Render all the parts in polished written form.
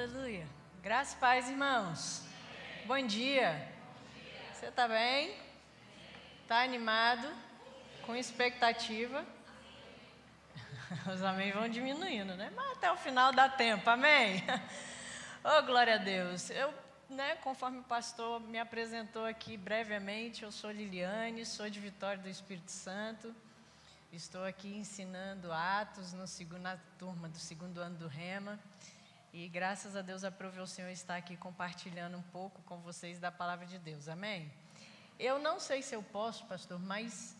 Aleluia. Graças e paz, irmãos. Bom dia. Você está bem? Está animado? Com expectativa? Os amém vão diminuindo, né? Mas até o final dá tempo, amém? Oh, glória a Deus. Conforme o pastor me apresentou aqui brevemente, eu sou Liliane, sou de Vitória do Espírito Santo. Estou aqui ensinando Atos na turma do segundo ano do Rema. E graças a Deus aprove o Senhor estar aqui compartilhando um pouco com vocês da palavra de Deus, amém? Eu não sei se eu posso, pastor, mas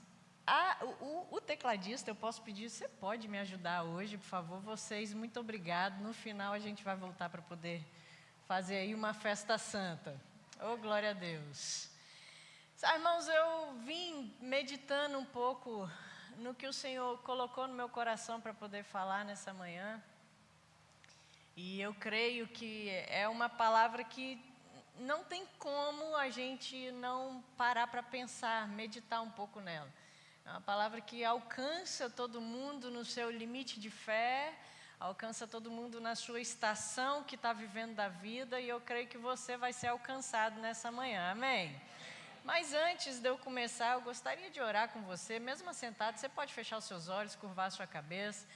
o tecladista, eu posso pedir, você pode me ajudar hoje, por favor, vocês, muito obrigado. No final a gente vai voltar para poder fazer aí uma festa santa. Oh, glória a Deus. Irmãos, eu vim meditando um pouco no que o Senhor colocou no meu coração para poder falar nessa manhã. E eu creio que é uma palavra que não tem como a gente não parar para pensar, meditar um pouco nela. É uma palavra que alcança todo mundo no seu limite de fé, alcança todo mundo na sua estação que está vivendo da vida, e eu creio que você vai ser alcançado nessa manhã, amém? Mas antes de eu começar, eu gostaria de orar com você, mesmo assentado, você pode fechar os seus olhos, curvar a sua cabeça.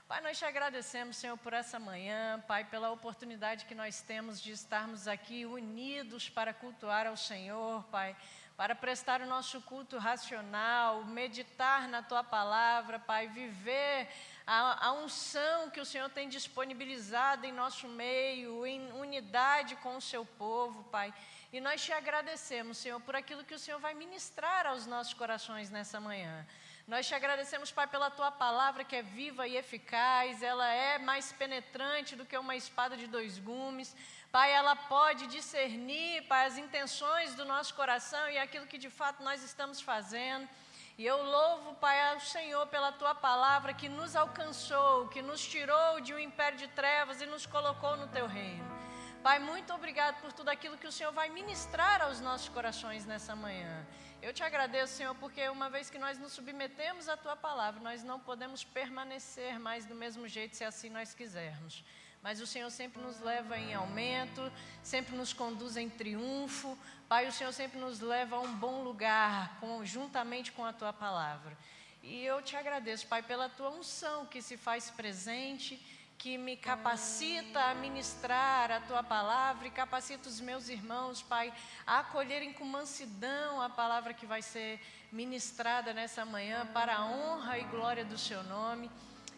Pai, nós te agradecemos, Senhor, por essa manhã, Pai, pela oportunidade que nós temos de estarmos aqui unidos para cultuar ao Senhor, Pai, para prestar o nosso culto racional, meditar na Tua palavra, Pai, viver a unção que o Senhor tem disponibilizado em nosso meio, em unidade com o Seu povo, Pai. E nós te agradecemos, Senhor, por aquilo que o Senhor vai ministrar aos nossos corações nessa manhã. Nós te agradecemos, Pai, pela Tua palavra que é viva e eficaz, ela é mais penetrante do que uma espada de dois gumes. Pai, ela pode discernir, Pai, as intenções do nosso coração e aquilo que de fato nós estamos fazendo. E eu louvo, Pai, ao Senhor pela Tua palavra que nos alcançou, que nos tirou de um império de trevas e nos colocou no Teu reino. Pai, muito obrigado por tudo aquilo que o Senhor vai ministrar aos nossos corações nessa manhã. Eu te agradeço, Senhor, porque uma vez que nós nos submetemos à Tua palavra, nós não podemos permanecer mais do mesmo jeito se assim nós quisermos. Mas o Senhor sempre nos leva em aumento, sempre nos conduz em triunfo. Pai, o Senhor sempre nos leva a um bom lugar, juntamente com a Tua palavra. E eu te agradeço, Pai, pela Tua unção que se faz presente, que me capacita a ministrar a Tua palavra e capacita os meus irmãos, Pai, a acolherem com mansidão a palavra que vai ser ministrada nessa manhã para a honra e glória do Seu nome.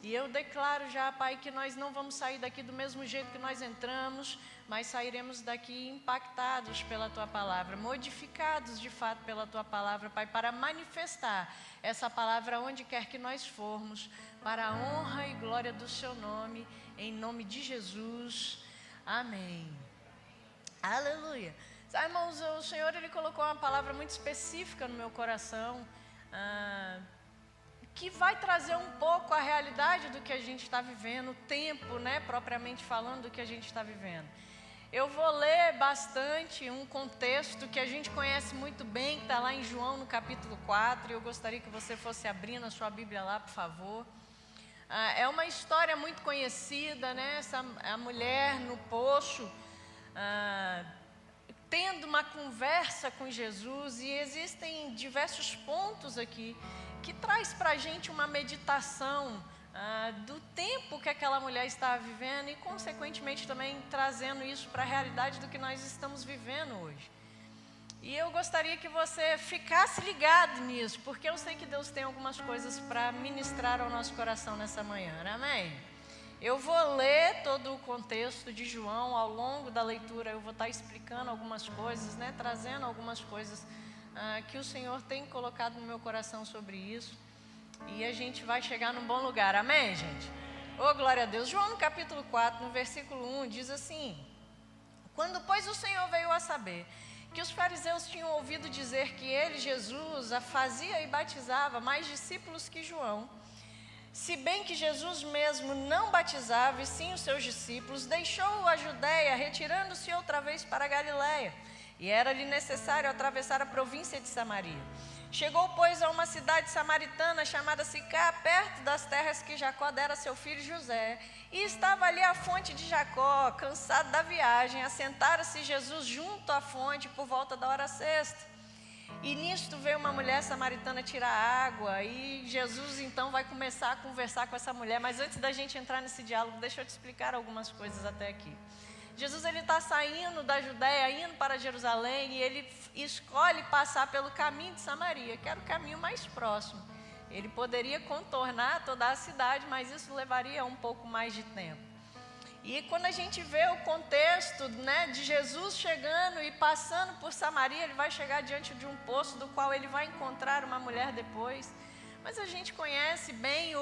E eu declaro já, Pai, que nós não vamos sair daqui do mesmo jeito que nós entramos, mas sairemos daqui impactados pela Tua palavra, modificados de fato pela Tua palavra, Pai, para manifestar essa palavra onde quer que nós formos, para a honra e glória do Seu nome, em nome de Jesus. Amém. Aleluia. Irmãos, o Senhor, Ele colocou uma palavra muito específica no meu coração, que vai trazer um pouco a realidade do que a gente está vivendo, o tempo, propriamente falando, do que a gente está vivendo. Eu vou ler bastante um contexto que a gente conhece muito bem, que está lá em João, no capítulo 4, e eu gostaria que você fosse abrindo a sua Bíblia lá, por favor. É uma história muito conhecida, a mulher no poço, tendo uma conversa com Jesus, e existem diversos pontos aqui que traz para a gente uma meditação do tempo que aquela mulher estava vivendo e, consequentemente, também trazendo isso para a realidade do que nós estamos vivendo hoje. E eu gostaria que você ficasse ligado nisso, porque eu sei que Deus tem algumas coisas para ministrar ao nosso coração nessa manhã, amém? Eu vou ler todo o contexto de João. Ao longo da leitura eu vou estar explicando algumas coisas, trazendo algumas coisas que o Senhor tem colocado no meu coração sobre isso. E a gente vai chegar num bom lugar, amém, gente? Oh, glória a Deus. João, no capítulo 4, no versículo 1, diz assim: Quando, pois, o Senhor veio a saber que os fariseus tinham ouvido dizer que ele, Jesus, fazia e batizava mais discípulos que João, se bem que Jesus mesmo não batizava, e sim os seus discípulos, deixou a Judéia, retirando-se outra vez para a Galiléia, e era-lhe necessário atravessar a província de Samaria. Chegou, pois, a uma cidade samaritana chamada Sicar, perto das terras que Jacó dera a seu filho José. E estava ali a fonte de Jacó, cansado da viagem. Assentara-se Jesus junto à fonte por volta da hora sexta. E nisto veio uma mulher samaritana tirar água. E Jesus então vai começar a conversar com essa mulher. Mas antes da gente entrar nesse diálogo, deixa eu te explicar algumas coisas até aqui. Jesus ele está saindo da Judéia, indo para Jerusalém, e ele escolhe passar pelo caminho de Samaria, que era o caminho mais próximo. Ele poderia contornar toda a cidade, mas isso levaria um pouco mais de tempo. E quando a gente vê o contexto, né, de Jesus chegando e passando por Samaria, ele vai chegar diante de um poço do qual ele vai encontrar uma mulher depois. Mas a gente conhece bem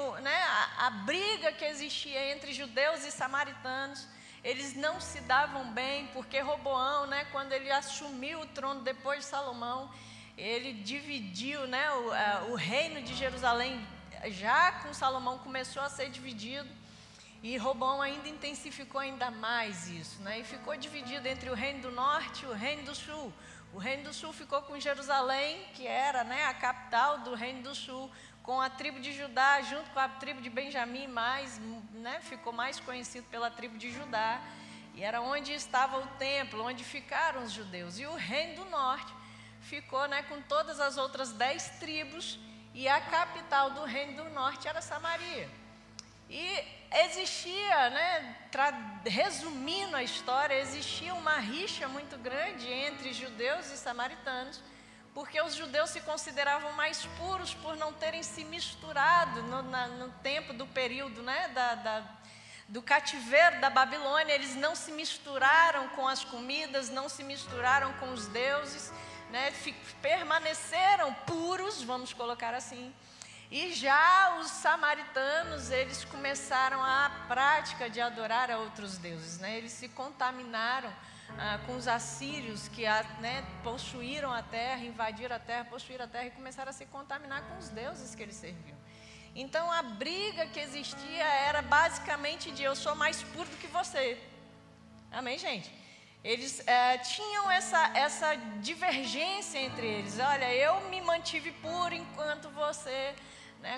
a briga que existia entre judeus e samaritanos. Eles não se davam bem, porque Roboão, quando ele assumiu o trono depois de Salomão, ele dividiu, o reino de Jerusalém, já com Salomão começou a ser dividido, e Roboão ainda intensificou ainda mais isso, e ficou dividido entre o reino do norte e o reino do sul. O reino do sul ficou com Jerusalém, que era a capital do reino do sul, com a tribo de Judá, junto com a tribo de Benjamim, ficou mais conhecido pela tribo de Judá, e era onde estava o templo, onde ficaram os judeus. E o reino do norte ficou com todas as outras 10 tribos, e a capital do reino do norte era Samaria. E existia, resumindo a história, existia uma rixa muito grande entre judeus e samaritanos, porque os judeus se consideravam mais puros por não terem se misturado no tempo do período do cativeiro da Babilônia. Eles não se misturaram com as comidas, não se misturaram com os deuses, permaneceram puros, vamos colocar assim. E já os samaritanos, eles começaram a prática de adorar a outros deuses, Eles se contaminaram com os assírios que possuíram a terra, invadiram a terra, possuíram a terra e começaram a se contaminar com os deuses que eles serviam. Então a briga que existia era basicamente de eu sou mais puro do que você. Amém, gente? Eles tinham essa divergência entre eles. Olha, eu me mantive puro enquanto você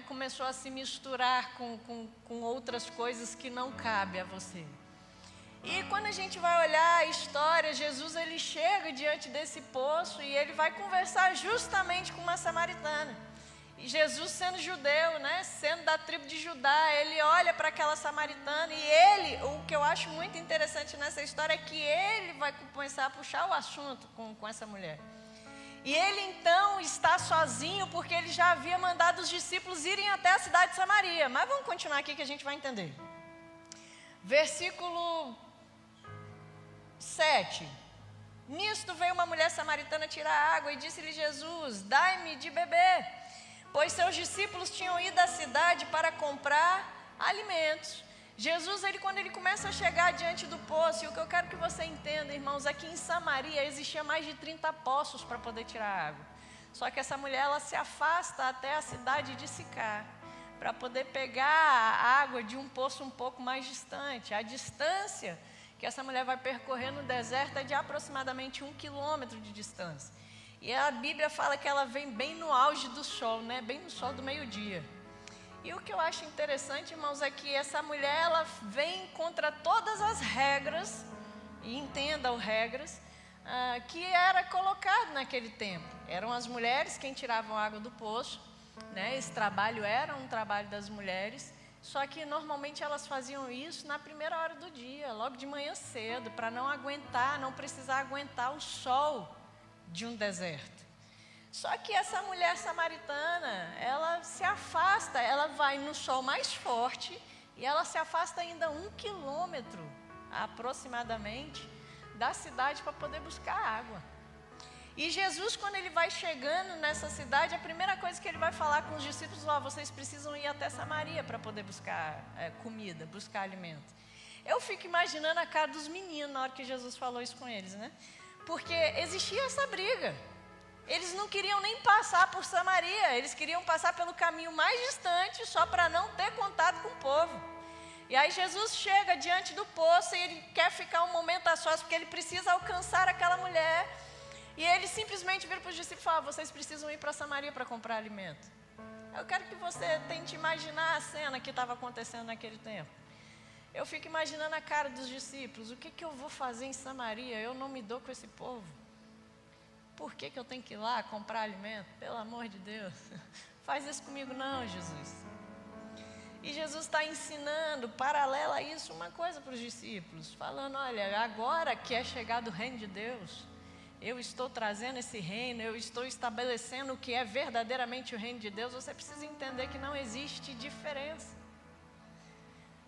começou a se misturar com outras coisas que não cabe a você. E quando a gente vai olhar a história, Jesus ele chega diante desse poço e ele vai conversar justamente com uma samaritana. E Jesus, sendo judeu, sendo da tribo de Judá, ele olha para aquela samaritana e o que eu acho muito interessante nessa história é que ele vai começar a puxar o assunto com essa mulher. E ele então está sozinho porque ele já havia mandado os discípulos irem até a cidade de Samaria. Mas vamos continuar aqui que a gente vai entender. Versículo 7. Nisto veio uma mulher samaritana tirar água e disse-lhe Jesus: dai-me de beber, pois seus discípulos tinham ido à cidade para comprar alimentos. Jesus, quando ele começa a chegar diante do poço, e o que eu quero que você entenda, irmãos, aqui em Samaria existia mais de 30 poços para poder tirar água. Só que essa mulher, ela se afasta até a cidade de Sicar, para poder pegar a água de um poço um pouco mais distante. A distância que essa mulher vai percorrer no deserto é de aproximadamente 1 quilômetro de distância. E a Bíblia fala que ela vem bem no auge do sol, bem no sol do meio-dia. E o que eu acho interessante, irmãos, é que essa mulher, ela vem contra todas as regras, e entenda as regras, que era colocado naquele tempo. Eram as mulheres quem tiravam água do poço, esse trabalho era um trabalho das mulheres, só que normalmente elas faziam isso na primeira hora do dia, logo de manhã cedo, para não precisar aguentar o sol de um deserto. Só que essa mulher samaritana, ela se afasta, ela vai no sol mais forte e ela se afasta ainda 1 quilômetro, aproximadamente, da cidade para poder buscar água. E Jesus, quando ele vai chegando nessa cidade, a primeira coisa que ele vai falar com os discípulos: vocês precisam ir até Samaria para poder buscar comida, buscar alimento. Eu fico imaginando a cara dos meninos na hora que Jesus falou isso com eles, Porque existia essa briga. Eles não queriam nem passar por Samaria, eles queriam passar pelo caminho mais distante, só para não ter contato com o povo. E aí Jesus chega diante do poço e ele quer ficar um momento a sós, porque ele precisa alcançar aquela mulher. E ele simplesmente vira para os discípulos e fala: vocês precisam ir para Samaria para comprar alimento. Eu quero que você tente imaginar a cena que estava acontecendo naquele tempo. Eu fico imaginando a cara dos discípulos: o que eu vou fazer em Samaria? Eu não me dou com esse povo. Por que eu tenho que ir lá comprar alimento? Pelo amor de Deus, faz isso comigo não, Jesus. E Jesus está ensinando, paralela a isso, uma coisa para os discípulos, falando: olha, agora que é chegado o reino de Deus, eu estou trazendo esse reino, eu estou estabelecendo o que é verdadeiramente o reino de Deus. Você precisa entender que não existe diferença.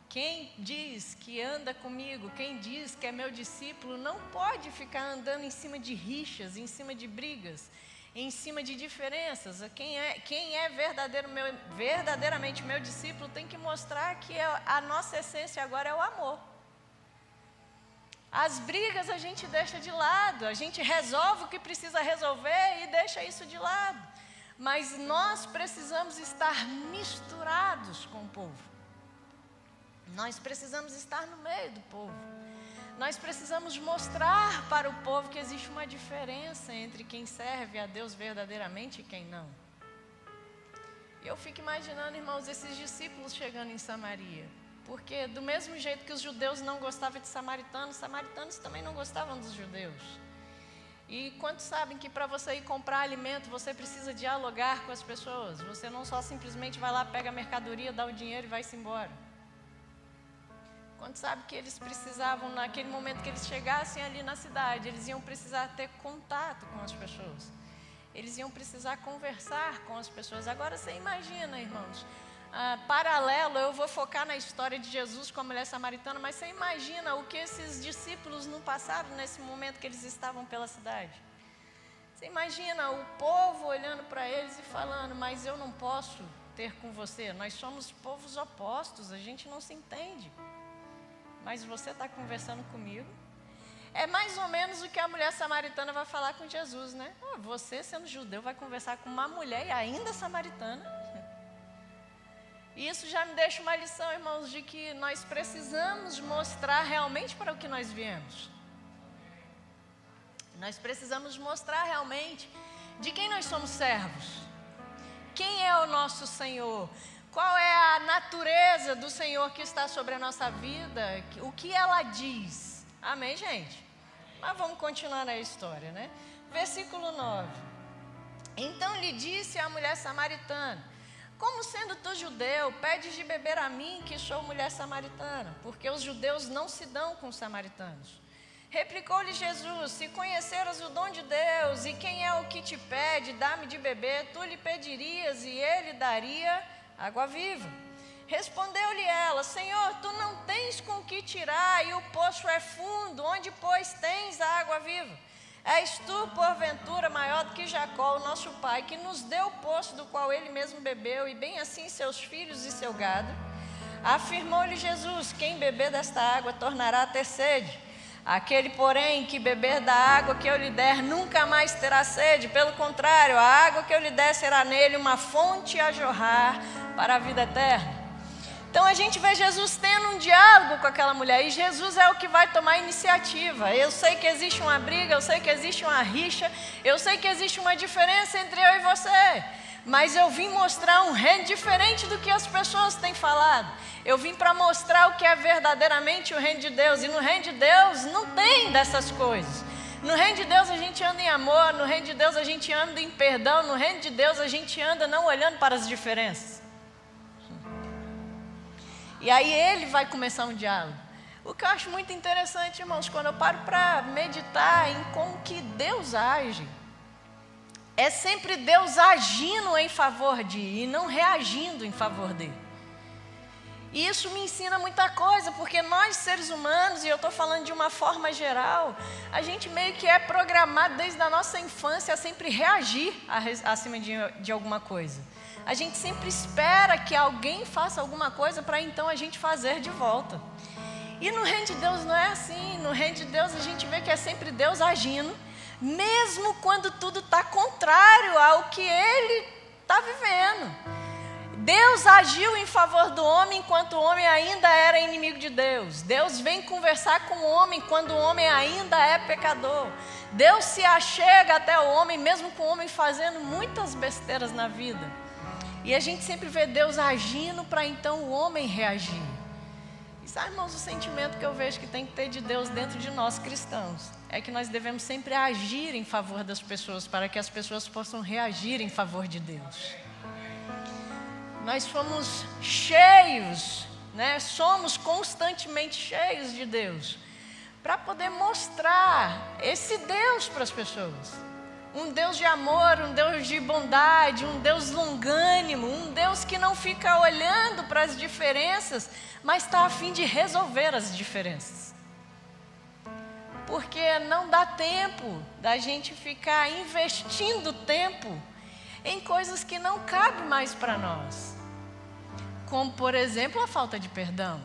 Quem diz que anda comigo, quem diz que é meu discípulo, não pode ficar andando em cima de rixas, em cima de brigas, em cima de diferenças. Quem é verdadeiramente meu discípulo tem que mostrar que a nossa essência agora é o amor. As brigas a gente deixa de lado, a gente resolve o que precisa resolver e deixa isso de lado. Mas nós precisamos estar misturados com o povo. Nós precisamos estar no meio do povo. Nós precisamos mostrar para o povo que existe uma diferença entre quem serve a Deus verdadeiramente e quem não. E eu fico imaginando, irmãos, esses discípulos chegando em Samaria. Porque do mesmo jeito que os judeus não gostavam de samaritanos, os samaritanos também não gostavam dos judeus. E quantos sabem que para você ir comprar alimento, você precisa dialogar com as pessoas? Você não só simplesmente vai lá, pega a mercadoria, dá o dinheiro e vai-se embora. Quando sabe que eles precisavam, naquele momento que eles chegassem ali na cidade, eles iam precisar ter contato com as pessoas. Eles iam precisar conversar com as pessoas. Agora você imagina, irmãos, paralelo, eu vou focar na história de Jesus com a mulher samaritana, mas você imagina o que esses discípulos não passaram nesse momento que eles estavam pela cidade. Você imagina o povo olhando para eles e falando: mas eu não posso ter com você, nós somos povos opostos, a gente não se entende. Mas você está conversando comigo? É mais ou menos o que a mulher samaritana vai falar com Jesus, né? Você, sendo judeu, vai conversar com uma mulher e ainda samaritana? E isso já me deixa uma lição, irmãos, de que nós precisamos mostrar realmente para o que nós viemos. Nós precisamos mostrar realmente de quem nós somos servos. Quem é o nosso Senhor? Qual é a natureza do Senhor que está sobre a nossa vida? O que ela diz? Amém, gente? Mas vamos continuar na história, né? Versículo 9. Então lhe disse a mulher samaritana: como sendo tu judeu, pedes de beber a mim, que sou mulher samaritana? Porque os judeus não se dão com os samaritanos. Replicou-lhe Jesus: se conheceras o dom de Deus, e quem é o que te pede, dá-me de beber, tu lhe pedirias, e ele daria água viva. Respondeu-lhe ela: Senhor, tu não tens com que tirar, e o poço é fundo, onde, pois, tens a água viva? És tu, porventura, maior do que Jacó, o nosso pai, que nos deu o poço do qual ele mesmo bebeu, e bem assim seus filhos e seu gado? Afirmou-lhe Jesus: quem beber desta água tornará a ter sede. Aquele, porém, que beber da água que eu lhe der, nunca mais terá sede. Pelo contrário, a água que eu lhe der será nele uma fonte a jorrar para a vida eterna. Então a gente vê Jesus tendo um diálogo com aquela mulher, e Jesus é o que vai tomar a iniciativa. Eu sei que existe uma briga, eu sei que existe uma rixa, eu sei que existe uma diferença entre eu e você, mas eu vim mostrar um reino diferente do que as pessoas têm falado. Eu vim para mostrar o que é verdadeiramente o reino de Deus, e no reino de Deus não tem dessas coisas. No reino de Deus a gente anda em amor, no reino de Deus a gente anda em perdão, no reino de Deus a gente anda não olhando para as diferenças. E aí ele vai começar um diálogo. O que eu acho muito interessante, irmãos, quando eu paro para meditar em como que Deus age, é sempre Deus agindo em favor de, e não reagindo em favor dele. E isso me ensina muita coisa, porque nós seres humanos, e eu estou falando de uma forma geral, a gente meio que é programado desde a nossa infância a sempre reagir acima de alguma coisa. A gente sempre espera que alguém faça alguma coisa para então a gente fazer de volta. E no reino de Deus não é assim. No reino de Deus a gente vê que é sempre Deus agindo, mesmo quando tudo está contrário ao que Ele está vivendo. Deus agiu em favor do homem enquanto o homem ainda era inimigo de Deus. Deus vem conversar com o homem quando o homem ainda é pecador. Deus se achega até o homem, mesmo com o homem fazendo muitas besteiras na vida. E a gente sempre vê Deus agindo para então o homem reagir. E sabe, irmãos, o sentimento que eu vejo que tem que ter de Deus dentro de nós cristãos é que nós devemos sempre agir em favor das pessoas, para que as pessoas possam reagir em favor de Deus. Nós fomos cheios, né? Somos constantemente cheios de Deus, para poder mostrar esse Deus para as pessoas. Um Deus de amor, um Deus de bondade, um Deus longânimo, um Deus que não fica olhando para as diferenças, mas está a fim de resolver as diferenças. Porque não dá tempo da gente ficar investindo tempo em coisas que não cabem mais para nós. Como, por exemplo, a falta de perdão.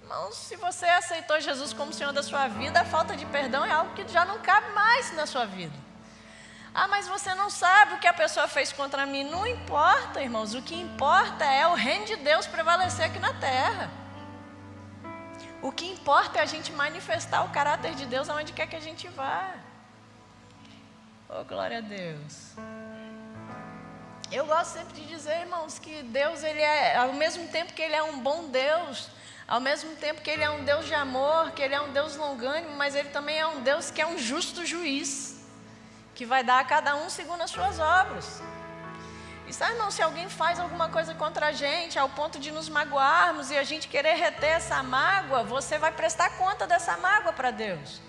Não, se você aceitou Jesus como Senhor da sua vida, a falta de perdão é algo que já não cabe mais na sua vida. Ah, mas você não sabe o que a pessoa fez contra mim. Não importa, irmãos. O que importa é o reino de Deus prevalecer aqui na terra. O que importa é a gente manifestar o caráter de Deus aonde quer que a gente vá. Oh, glória a Deus. Eu gosto sempre de dizer, irmãos, que Deus, Ele é, ao mesmo tempo que Ele é um bom Deus, ao mesmo tempo que Ele é um Deus de amor, que Ele é um Deus longânimo, mas Ele também é um Deus que é um justo juiz, que vai dar a cada um segundo as suas obras. E sabe, irmão, se alguém faz alguma coisa contra a gente, ao ponto de nos magoarmos e a gente querer reter essa mágoa, você vai prestar conta dessa mágoa para Deus.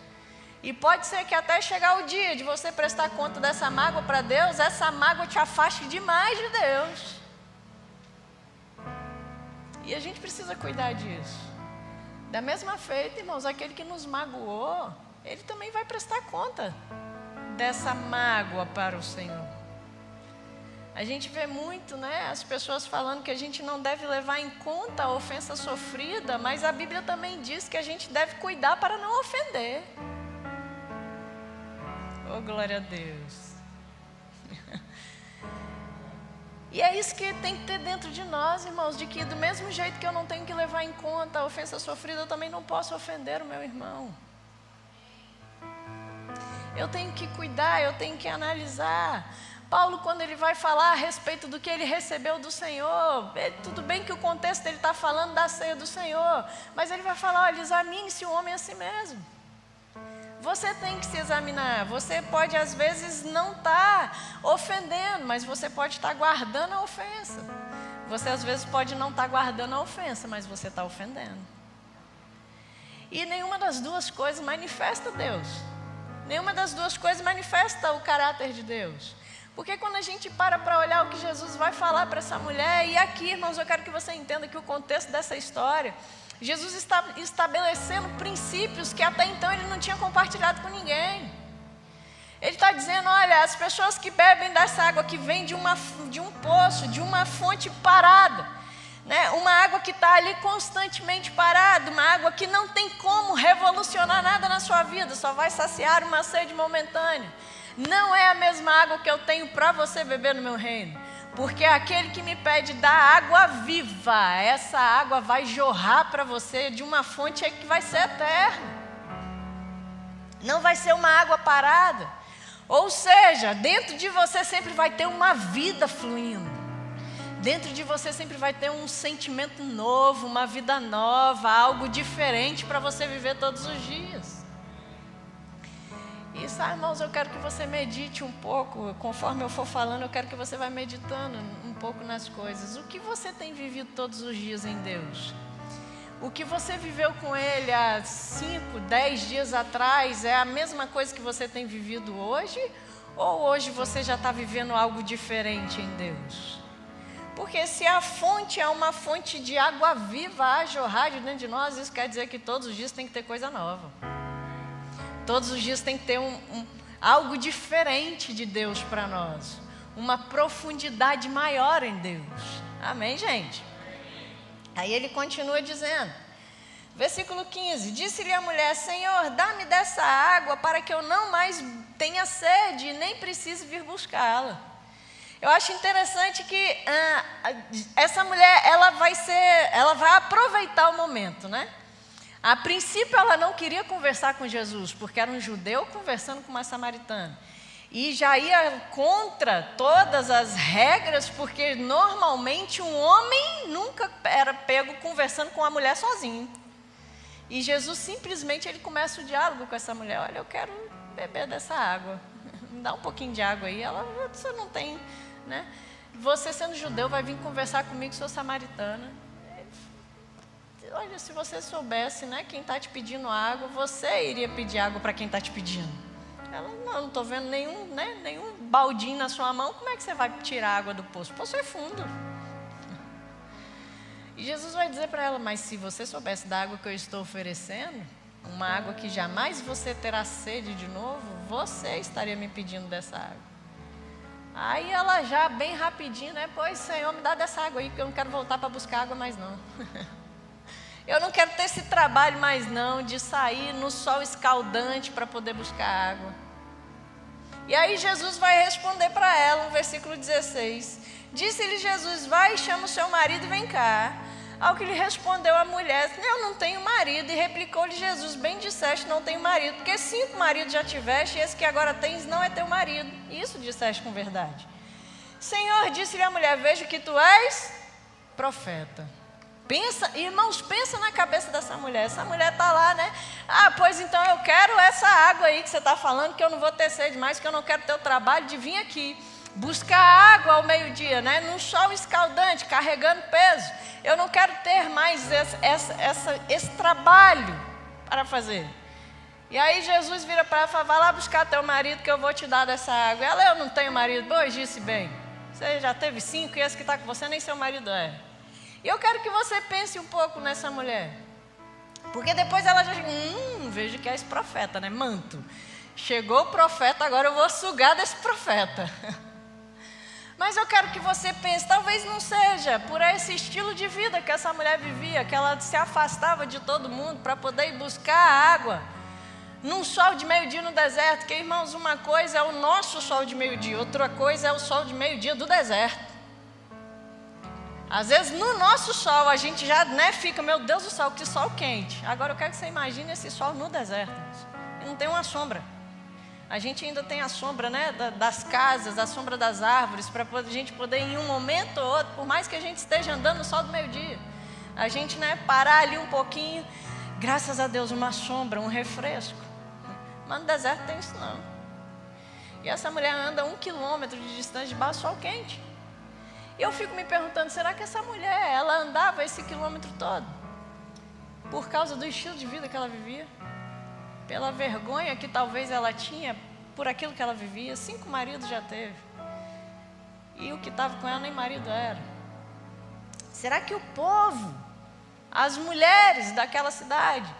E pode ser que até chegar o dia de você prestar conta dessa mágoa para Deus, essa mágoa te afaste demais de Deus. E a gente precisa cuidar disso. Da mesma feita, irmãos, aquele que nos magoou, ele também vai prestar conta dessa mágoa para o Senhor. A gente vê muito, né, as pessoas falando que a gente não deve levar em conta a ofensa sofrida, mas a Bíblia também diz que a gente deve cuidar para não ofender. Oh, glória a Deus. E é isso que tem que ter dentro de nós, irmãos, de que do mesmo jeito que eu não tenho que levar em conta a ofensa sofrida, eu também não posso ofender o meu irmão. Eu tenho que cuidar, eu tenho que analisar. Paulo, quando ele vai falar a respeito do que ele recebeu do Senhor, tudo bem que o contexto ele está falando da ceia do Senhor, mas ele vai falar, olha, examine-se o homem a si mesmo. Você tem que se examinar. Você pode às vezes não estar ofendendo, mas você pode estar guardando a ofensa. Você às vezes pode não estar guardando a ofensa, mas você está ofendendo. E nenhuma das duas coisas manifesta Deus. Nenhuma das duas coisas manifesta o caráter de Deus. Porque quando a gente para olhar o que Jesus vai falar para essa mulher, e aqui, irmãos, eu quero que você entenda que o contexto dessa história, Jesus está estabelecendo princípios que até então ele não tinha compartilhado com ninguém. Ele está dizendo, olha, as pessoas que bebem dessa água que vem de um poço, de uma fonte parada, né? Uma água que está ali constantemente parada, uma água que não tem como revolucionar nada na sua vida, só vai saciar uma sede momentânea. Não é a mesma água que eu tenho para você beber no meu reino. Porque aquele que me pede da água viva, essa água vai jorrar para você de uma fonte que vai ser eterna. Não vai ser uma água parada. Ou seja, dentro de você sempre vai ter uma vida fluindo. Dentro de você sempre vai ter um sentimento novo, uma vida nova, algo diferente para você viver todos os dias. E sabe, irmãos, eu quero que você medite um pouco, conforme eu for falando, eu quero que você vá meditando um pouco nas coisas. O que você tem vivido todos os dias em Deus? O que você viveu com Ele há 5, 10 dias atrás é a mesma coisa que você tem vivido hoje? Ou hoje você já está vivendo algo diferente em Deus? Porque se a fonte é uma fonte de água viva a jorrar de dentro de nós, isso quer dizer que todos os dias tem que ter coisa nova. Todos os dias tem que ter algo diferente de Deus para nós. Uma profundidade maior em Deus. Amém, gente? Aí ele continua dizendo, versículo 15, disse-lhe a mulher, Senhor, dá-me dessa água para que eu não mais tenha sede e nem precise vir buscá-la. Eu acho interessante que essa mulher, ela vai aproveitar o momento, né? A princípio ela não queria conversar com Jesus, porque era um judeu conversando com uma samaritana. E já ia contra todas as regras, porque normalmente um homem nunca era pego conversando com uma mulher sozinho. E Jesus simplesmente ele começa o diálogo com essa mulher. Olha, eu quero beber dessa água. Me dá um pouquinho de água aí. Ela, você não tem, né? Você sendo judeu vai vir conversar comigo, sou samaritana. Olha, se você soubesse, né, quem está te pedindo água, você iria pedir água para quem está te pedindo. Ela, não estou vendo nenhum baldinho na sua mão, como é que você vai tirar água do poço? O poço é fundo. E Jesus vai dizer para ela, mas se você soubesse da água que eu estou oferecendo, uma água que jamais você terá sede de novo, você estaria me pedindo dessa água. Aí ela já bem rapidinho, né, pois Senhor, me dá dessa água aí, porque eu não quero voltar para buscar água mais não. Eu não quero ter esse trabalho mais não, de sair no sol escaldante para poder buscar água. E aí Jesus vai responder para ela, no versículo 16. Disse-lhe Jesus, vai e chama o seu marido e vem cá. Ao que lhe respondeu a mulher, eu não tenho marido. E replicou-lhe Jesus, bem disseste, não tenho marido, porque 5 maridos já tiveste, e esse que agora tens não é teu marido. Isso disseste com verdade. Senhor, disse-lhe a mulher, vejo que tu és profeta. Pensa, irmãos, pensa na cabeça dessa mulher. Essa mulher está lá, né? Ah, pois então eu quero essa água aí que você está falando, que eu não vou ter sede mais, que eu não quero ter o trabalho de vir aqui buscar água ao meio-dia, né? Num sol escaldante, carregando peso. Eu não quero ter mais esse trabalho para fazer. E aí Jesus vira para ela e fala, vai lá buscar teu marido que eu vou te dar dessa água. Ela, eu não tenho marido. Pois disse bem, você já teve 5 e esse que está com você nem seu marido é. E eu quero que você pense um pouco nessa mulher. Porque depois ela já chega, vejo que é esse profeta, né? Manto. Chegou o profeta, agora eu vou sugar desse profeta. Mas eu quero que você pense, talvez não seja por esse estilo de vida que essa mulher vivia, que ela se afastava de todo mundo para poder ir buscar água. Num sol de meio-dia no deserto, que irmãos, uma coisa é o nosso sol de meio-dia, outra coisa é o sol de meio-dia do deserto. Às vezes no nosso sol a gente já fica, meu Deus do céu, que sol quente. Agora eu quero que você imagine esse sol no deserto. Não tem uma sombra. A gente ainda tem a sombra, né, das casas, a sombra das árvores, para a gente poder em um momento ou outro, por mais que a gente esteja andando no sol do meio-dia, a gente parar ali um pouquinho, graças a Deus, uma sombra, um refresco. Mas no deserto tem isso não. E essa mulher anda 1 quilômetro de distância debaixo do sol quente. E eu fico me perguntando, será que essa mulher, ela andava esse quilômetro todo? Por causa do estilo de vida que ela vivia? Pela vergonha que talvez ela tinha por aquilo que ela vivia? 5 maridos já teve. E o que estava com ela nem marido era. Será que o povo, as mulheres daquela cidade,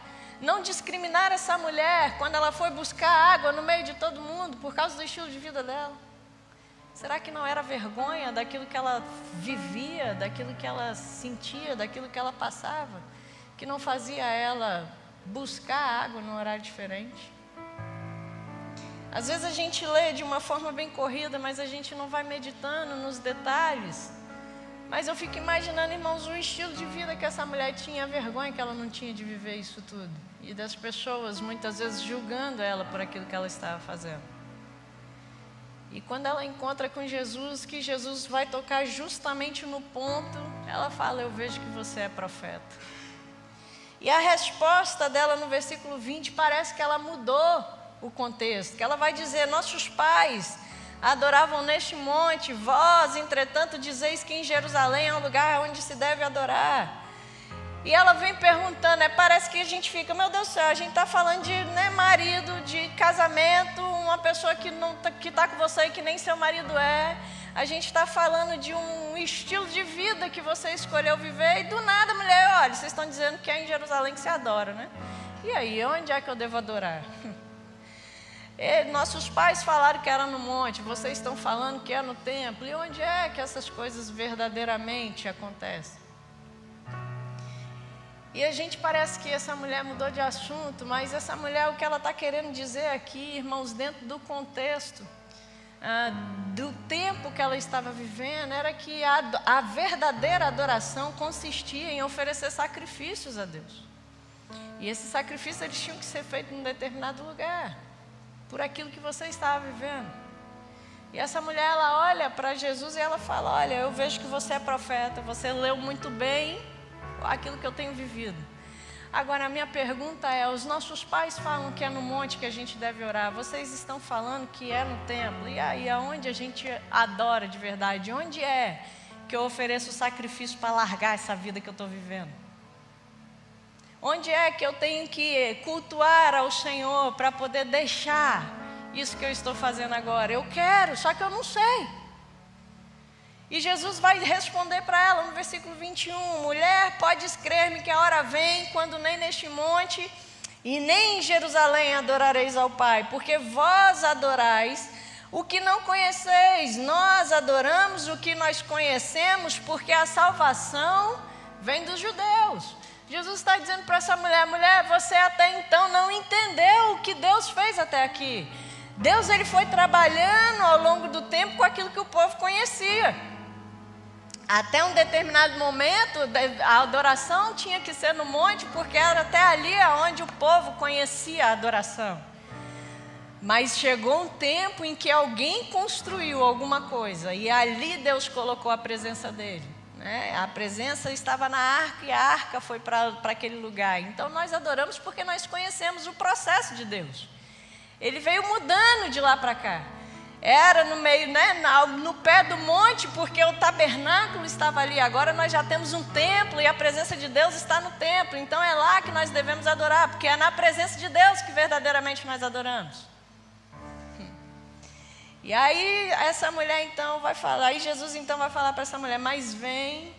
não discriminaram essa mulher quando ela foi buscar água no meio de todo mundo por causa do estilo de vida dela? Será que não era vergonha daquilo que ela vivia, daquilo que ela sentia, daquilo que ela passava, que não fazia ela buscar água num horário diferente? Às vezes a gente lê de uma forma bem corrida, mas a gente não vai meditando nos detalhes. Mas eu fico imaginando, irmãos, o estilo de vida que essa mulher tinha, a vergonha que ela não tinha de viver isso tudo. E das pessoas muitas vezes julgando ela por aquilo que ela estava fazendo. E quando ela encontra com Jesus, que Jesus vai tocar justamente no ponto, ela fala, eu vejo que você é profeta. E a resposta dela no versículo 20, parece que ela mudou o contexto. Que ela vai dizer, nossos pais adoravam neste monte, vós, entretanto, dizeis que em Jerusalém é um lugar onde se deve adorar. E ela vem perguntando, parece que a gente fica, meu Deus do céu, a gente está falando de marido, de casamento, uma pessoa que está com você e que nem seu marido é. A gente está falando de um estilo de vida que você escolheu viver e do nada, mulher, olha, vocês estão dizendo que é em Jerusalém que se adora, né? E aí, onde é que eu devo adorar? Nossos pais falaram que era no monte, vocês estão falando que é no templo. E onde é que essas coisas verdadeiramente acontecem? E a gente parece que essa mulher mudou de assunto, mas essa mulher, o que ela está querendo dizer aqui, irmãos, dentro do contexto, do tempo que ela estava vivendo era que a verdadeira adoração consistia em oferecer sacrifícios a Deus. E esses sacrifícios eles tinham que ser feitos em um determinado lugar, por aquilo que você estava vivendo. E essa mulher, ela olha para Jesus e ela fala: olha, eu vejo que você é profeta, você leu muito bem aquilo que eu tenho vivido. Agora a minha pergunta é: os nossos pais falam que é no monte que a gente deve orar, vocês estão falando que é no templo, e aí aonde a gente adora de verdade? Onde é que eu ofereço sacrifício para largar essa vida que eu estou vivendo? Onde é que eu tenho que cultuar ao Senhor para poder deixar isso que eu estou fazendo agora? Eu quero, só que eu não sei. E Jesus vai responder para ela no versículo 21, mulher, podes crer-me que a hora vem, quando nem neste monte e nem em Jerusalém adorareis ao Pai, porque vós adorais o que não conheceis, nós adoramos o que nós conhecemos, porque a salvação vem dos judeus. Jesus está dizendo para essa mulher: mulher, você até então não entendeu o que Deus fez até aqui. Deus, ele foi trabalhando ao longo do tempo com aquilo que o povo conhecia. Até um determinado momento, a adoração tinha que ser no monte, porque era até ali onde o povo conhecia a adoração. Mas chegou um tempo em que alguém construiu alguma coisa, e ali Deus colocou a presença dele. A presença estava na arca e a arca foi para aquele lugar. Então nós adoramos porque nós conhecemos o processo de Deus. Ele veio mudando de lá para cá. Era no meio, no pé do monte, porque o tabernáculo estava ali. Agora nós já temos um templo e a presença de Deus está no templo. Então é lá que nós devemos adorar, porque é na presença de Deus que verdadeiramente nós adoramos. E aí essa mulher então vai falar, e Jesus então vai falar para essa mulher: mas vem,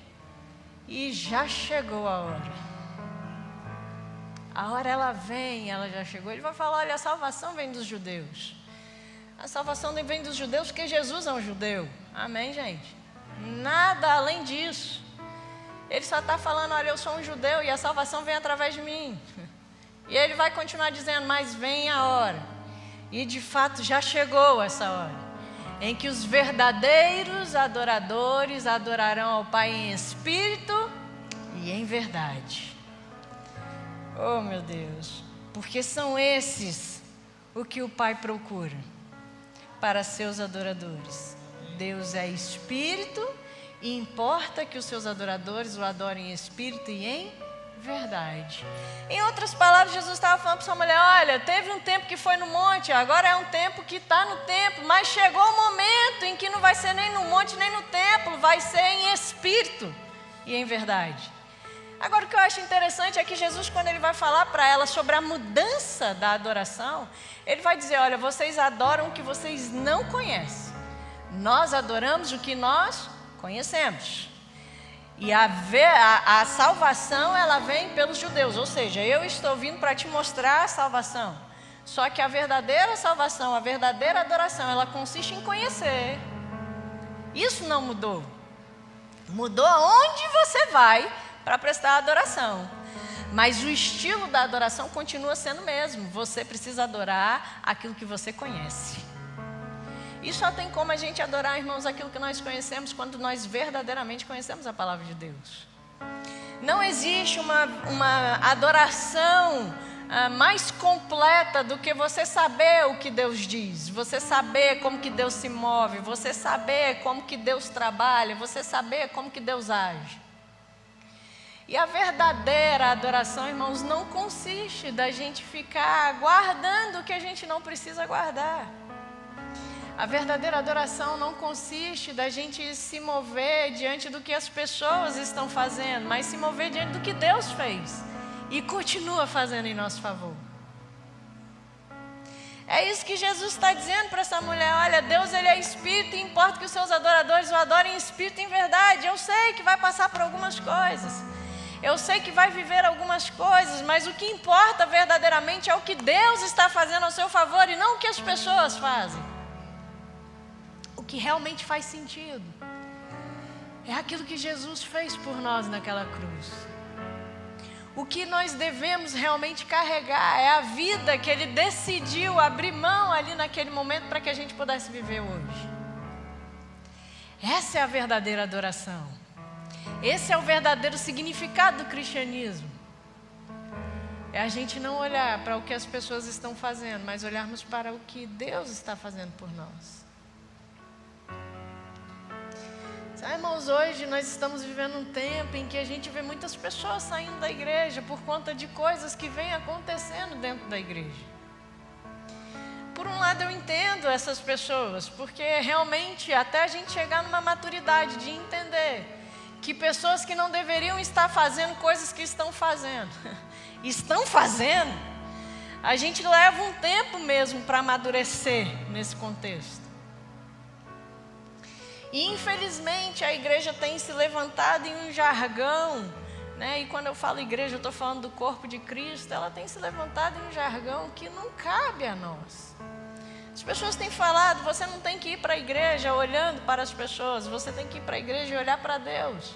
e já chegou a hora. A hora ela vem, ela já chegou. Ele vai falar: olha, a salvação vem dos judeus. A salvação vem dos judeus porque Jesus é um judeu. Amém, gente? Nada além disso. Ele só está falando: olha, eu sou um judeu e a salvação vem através de mim. E ele vai continuar dizendo: mas vem a hora. E de fato já chegou essa hora, em que os verdadeiros adoradores adorarão ao Pai em espírito e em verdade. Oh, meu Deus, porque são esses o que o Pai procura para seus adoradores. Deus é espírito e importa que os seus adoradores o adorem em espírito e em verdade. Em outras palavras, Jesus estava falando para essa mulher: olha, teve um tempo que foi no monte, agora é um tempo que está no templo, mas chegou o momento em que não vai ser nem no monte nem no templo, vai ser em espírito e em verdade. Agora, o que eu acho interessante é que Jesus, quando ele vai falar para ela sobre a mudança da adoração, ele vai dizer: olha, vocês adoram o que vocês não conhecem, nós adoramos o que nós conhecemos. E a salvação, ela vem pelos judeus, ou seja, eu estou vindo para te mostrar a salvação. Só que a verdadeira salvação, a verdadeira adoração, ela consiste em conhecer. Isso não mudou. Mudou aonde você vai para prestar adoração. Mas o estilo da adoração continua sendo o mesmo. Você precisa adorar aquilo que você conhece. E só tem como a gente adorar, irmãos, aquilo que nós conhecemos quando nós verdadeiramente conhecemos a palavra de Deus. Não existe uma adoração mais completa do que você saber o que Deus diz, você saber como que Deus se move, você saber como que Deus trabalha, você saber como que Deus age. E a verdadeira adoração, irmãos, não consiste da gente ficar guardando o que a gente não precisa guardar. A verdadeira adoração não consiste da gente se mover diante do que as pessoas estão fazendo, mas se mover diante do que Deus fez e continua fazendo em nosso favor. É isso que Jesus está dizendo para essa mulher: olha, Deus, ele é espírito e importa que os seus adoradores o adorem em espírito e em verdade. Eu sei que vai passar por algumas coisas, eu sei que vai viver algumas coisas, mas o que importa verdadeiramente é o que Deus está fazendo ao seu favor e não o que as pessoas fazem. O que realmente faz sentido é aquilo que Jesus fez por nós naquela cruz. O que nós devemos realmente carregar é a vida que Ele decidiu abrir mão ali naquele momento para que a gente pudesse viver hoje. Essa é a verdadeira adoração. Esse é o verdadeiro significado do cristianismo. É a gente não olhar para o que as pessoas estão fazendo, mas olharmos para o que Deus está fazendo por nós. Sabe, irmãos, hoje nós estamos vivendo um tempo em que a gente vê muitas pessoas saindo da igreja por conta de coisas que vêm acontecendo dentro da igreja. Por um lado eu entendo essas pessoas, porque realmente até a gente chegar numa maturidade de entender que pessoas que não deveriam estar fazendo coisas que estão fazendo, a gente leva um tempo mesmo para amadurecer nesse contexto. E infelizmente a igreja tem se levantado em um jargão, né? E quando eu falo igreja, eu estou falando do corpo de Cristo. Ela tem se levantado em um jargão que não cabe a nós. As pessoas têm falado, você não tem que ir para a igreja olhando para as pessoas, você tem que ir para a igreja e olhar para Deus.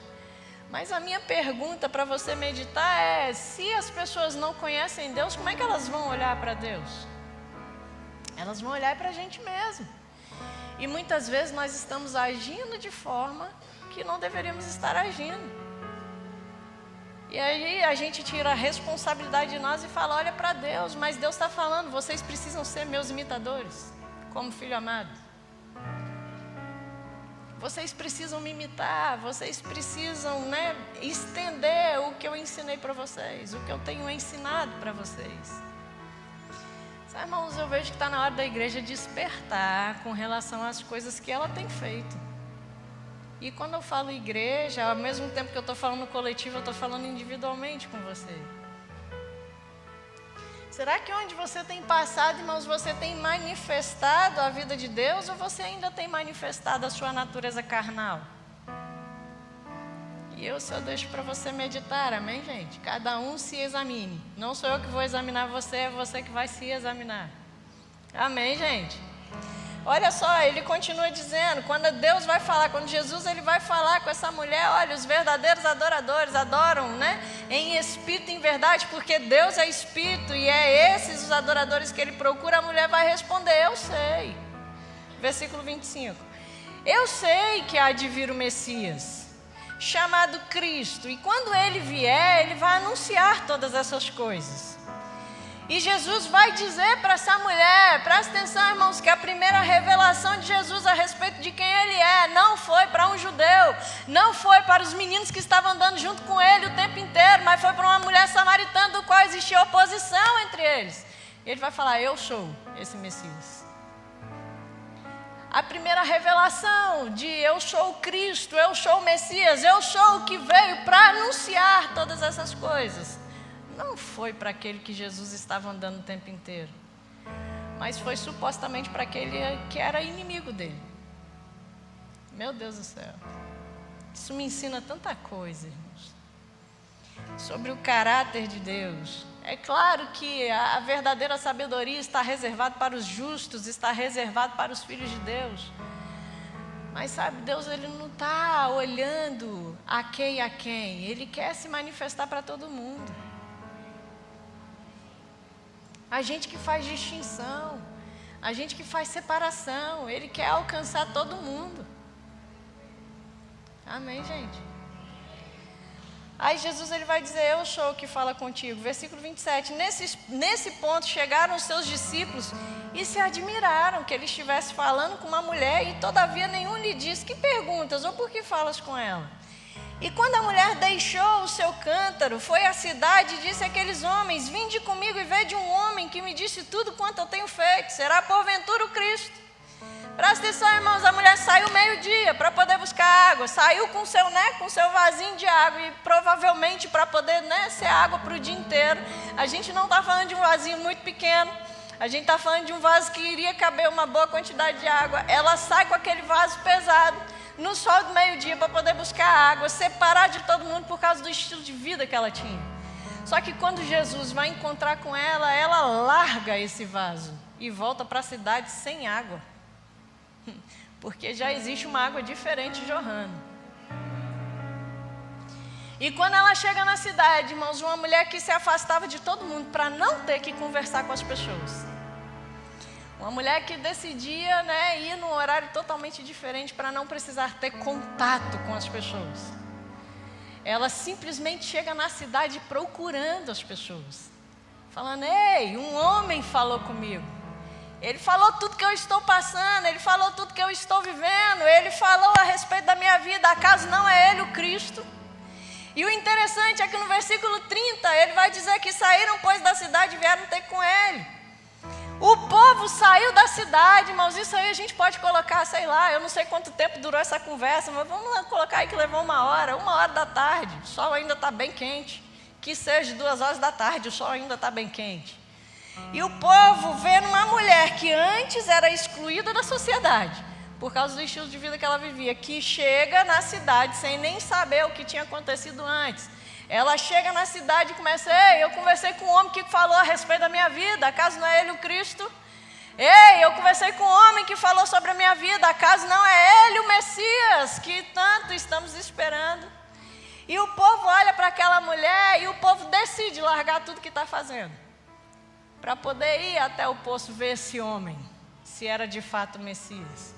Mas a minha pergunta para você meditar é, se as pessoas não conhecem Deus, como é que elas vão olhar para Deus? Elas vão olhar para a gente mesmo. E muitas vezes nós estamos agindo de forma que não deveríamos estar agindo. E aí a gente tira a responsabilidade de nós e fala, olha para Deus, mas Deus está falando, vocês precisam ser meus imitadores, como filho amado. Vocês precisam me imitar, vocês precisam, né, estender o que eu ensinei para vocês, o que eu tenho ensinado para vocês. Sabe, irmãos, eu vejo que está na hora da igreja despertar com relação às coisas que ela tem feito. E quando eu falo igreja, ao mesmo tempo que eu estou falando coletivo, eu estou falando individualmente com você. Será que onde você tem passado, irmãos, você tem manifestado a vida de Deus ou você ainda tem manifestado a sua natureza carnal? E eu só deixo para você meditar, amém, gente? Cada um se examine. Não sou eu que vou examinar você, é você que vai se examinar. Amém, gente? Olha só, ele continua dizendo, quando Deus vai falar, quando Jesus ele vai falar com essa mulher, olha, os verdadeiros adoradores adoram, né? Em espírito e em verdade, porque Deus é espírito e é esses os adoradores que ele procura. A mulher vai responder, eu sei. Versículo 25. Eu sei que há de vir o Messias, chamado Cristo, e quando ele vier, ele vai anunciar todas essas coisas. E Jesus vai dizer para essa mulher, presta atenção, irmãos, que a primeira revelação de Jesus a respeito de quem ele é, não foi para um judeu, não foi para os meninos que estavam andando junto com ele o tempo inteiro, mas foi para uma mulher samaritana do qual existia oposição entre eles. E ele vai falar, eu sou esse Messias. A primeira revelação de eu sou o Cristo, eu sou o Messias, eu sou o que veio para anunciar todas essas coisas. Não foi para aquele que Jesus estava andando o tempo inteiro, mas foi supostamente para aquele que era inimigo dele. Meu Deus do céu. Isso me ensina tanta coisa, irmãos, sobre o caráter de Deus. É claro que a verdadeira sabedoria está reservada para os justos, está reservada para os filhos de Deus. Mas sabe, Deus ele não está olhando a quem, Ele quer se manifestar para todo mundo. A gente que faz distinção, a gente que faz separação, Ele quer alcançar todo mundo. Amém, gente? Aí Jesus ele vai dizer, eu sou o que fala contigo. Versículo 27, nesse ponto chegaram os seus discípulos e se admiraram que ele estivesse falando com uma mulher e todavia nenhum lhe disse, que perguntas ou por que falas com ela? E quando a mulher deixou o seu cântaro, foi à cidade e disse àqueles homens, vinde comigo e vede um homem que me disse tudo quanto eu tenho feito, será porventura o Cristo? Presta atenção, irmãos, a mulher saiu meio-dia para poder buscar água, saiu com seu vasinho de água e provavelmente para poder ser água para o dia inteiro. A gente não está falando de um vasinho muito pequeno, a gente está falando de um vaso que iria caber uma boa quantidade de água. Ela sai com aquele vaso pesado, no sol do meio-dia para poder buscar água, separar de todo mundo por causa do estilo de vida que ela tinha. Só que quando Jesus vai encontrar com ela, ela larga esse vaso e volta para a cidade sem água. Porque já existe uma água diferente jorrando. E quando ela chega na cidade, irmãos, uma mulher que se afastava de todo mundo para não ter que conversar com as pessoas. Uma mulher que decidia, ir num horário totalmente diferente para não precisar ter contato com as pessoas. Ela simplesmente chega na cidade procurando as pessoas. Falando, ei, um homem falou comigo. Ele falou tudo que eu estou passando, ele falou tudo que eu estou vivendo, ele falou a respeito da minha vida, acaso não é ele o Cristo? E o interessante é que no versículo 30, ele vai dizer que saíram, pois, da cidade e vieram ter com ele. O povo saiu da cidade, irmãos, isso aí a gente pode colocar, sei lá, eu não sei quanto tempo durou essa conversa, mas vamos lá colocar aí que levou 1h da tarde, o sol ainda está bem quente. Que seja 2h da tarde, o sol ainda está bem quente. E o povo vendo uma mulher que antes era excluída da sociedade, por causa do estilo de vida que ela vivia, que chega na cidade sem nem saber o que tinha acontecido antes. Ela chega na cidade e começa, ei, eu conversei com um homem que falou a respeito da minha vida, acaso não é ele o Cristo? Ei, eu conversei com um homem que falou sobre a minha vida, acaso não é ele o Messias, que tanto estamos esperando? E o povo olha para aquela mulher e o povo decide largar tudo que está fazendo, para poder ir até o poço ver esse homem, se era de fato o Messias.